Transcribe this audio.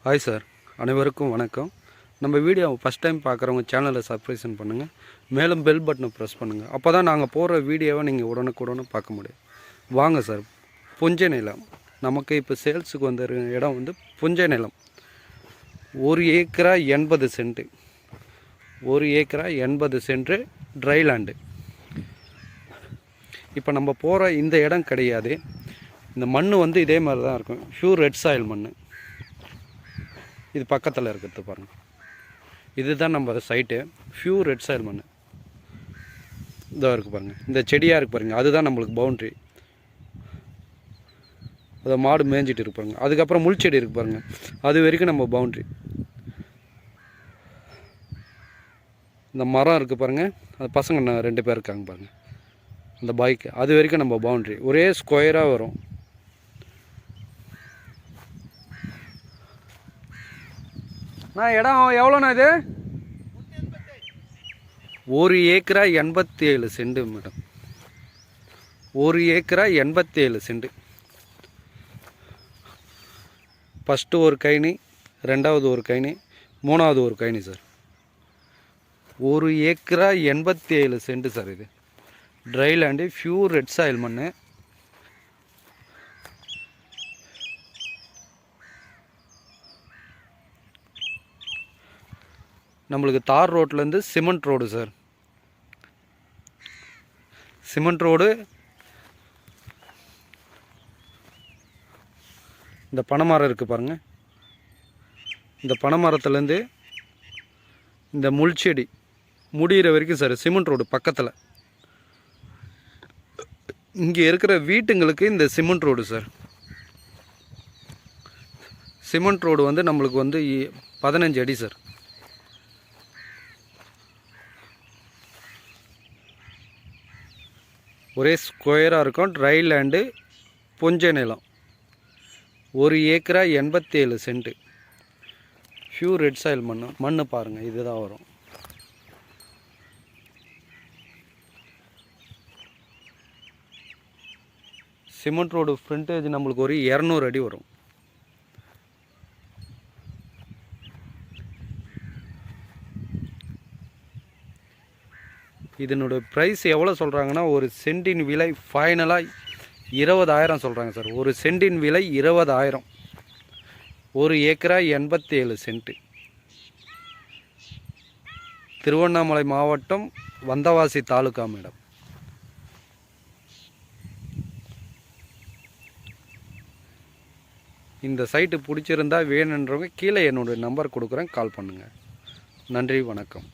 Hi sir, அனைவருக்கும் வணக்கம். நம்ம வீடியோ ஃபஸ்ட் டைம் பார்க்குறவங்க சேனலை சப்ஸ்கிரைப் பண்ணுங்கள், மேலும் பெல் பட்டனை ப்ரெஸ் பண்ணுங்கள். அப்போ தான் நாங்கள் போடுற வீடியோவை நீங்கள் உடனுக்குடனே பார்க்க முடியும். வாங்க சார், புஞ்சை நிலம் நமக்கு இப்போ சேல்ஸுக்கு வந்த இடம் வந்து புஞ்சை நிலம். 1 ஏக்கரா 80 சென்ட்டு. 1 ஏக்கரா 80 சென்ட்டு ட்ரை லேண்டு. இப்போ நம்ம போகிற இந்த இடம் கிடையாது. இந்த மண் வந்து இதே மாதிரி தான் இருக்கும், ப்யூர் ரெட் சாயில் மண். இது பக்கத்தில் இருக்கிறது பாருங்கள், இதுதான் நம்ம சைட்டு. ப்யூர் ரெட் சாயில் மண் இதாக இருக்குது பாருங்கள். இந்த செடியாக இருக்குது பாருங்கள், அதுதான் நம்மளுக்கு பவுண்ட்ரி. அதை மாடு மேய்ஞ்சிட்டு இருப்பாங்க. அதுக்கப்புறம் முள் செடி இருக்குது பாருங்கள், அது வரைக்கும் நம்ம பவுண்ட்ரி. இந்த மரம் இருக்குது பாருங்கள், அது பசங்க 2 பேர் இருக்காங்க பாருங்கள், அந்த பைக்கு அது வரைக்கும் நம்ம பவுண்ட்ரி. ஒரே ஸ்கொயராக வரும். நான் இடம் எவ்வளோண்ணா இது? 1 ஏக்கரா 87 சென்ட் மேடம். 1 ஏக்கரா 87 சென்ட். ஃபஸ்ட்டு ஒரு கைனி, ரெண்டாவது ஒரு கைனி, மூணாவது ஒரு கைனி சார். 1 ஏக்கரா 87 சென்ட் சார். இது try land, pure red soil மண். நம்மளுக்கு தார் ரோட்லேருந்து cement road sir. Cement road. இந்த பனைமரம் இருக்குது பாருங்கள், இந்த பனைமரத்துலேருந்து இந்த முள் செடி முடிகிற வரைக்கும் சார் சிமெண்ட் ரோடு பக்கத்தில். இங்கே இருக்கிற வீட்டுங்களுக்கு இந்த cement road sir. Cement road வந்து நம்மளுக்கு வந்து 15 அடி சார். ஒரே ஸ்கொயராக இருக்கும். ட்ரை லேண்டு, புஞ்சை நிலம். 1 ஏக்கரா 87 சென்ட்டு. ப்யூர் ரெட் சாயில் மண் பாருங்கள், இதுதான் வரும். சிமெண்ட் ரோடு ஃப்ரண்டேஜ் நம்மளுக்கு ஒரு 200 அடி வரும். இதனோட ப்ரைஸ் எவ்வளோ சொல்கிறாங்கன்னா, ஒரு சென்டின் விலை ஃபைனலாக 20,000 சொல்கிறாங்க சார். ஒரு சென்டின் விலை 20,000. 1 ஏக்கரா 87 சென்ட்டு. திருவண்ணாமலை மாவட்டம், வந்தவாசி தாலுக்கா மேடம். இந்த சைட்டு பிடிச்சிருந்தா வேணுன்றவங்க கீழே என்னோடய நம்பர் கொடுக்குறேன், கால் பண்ணுங்கள். நன்றி, வணக்கம்.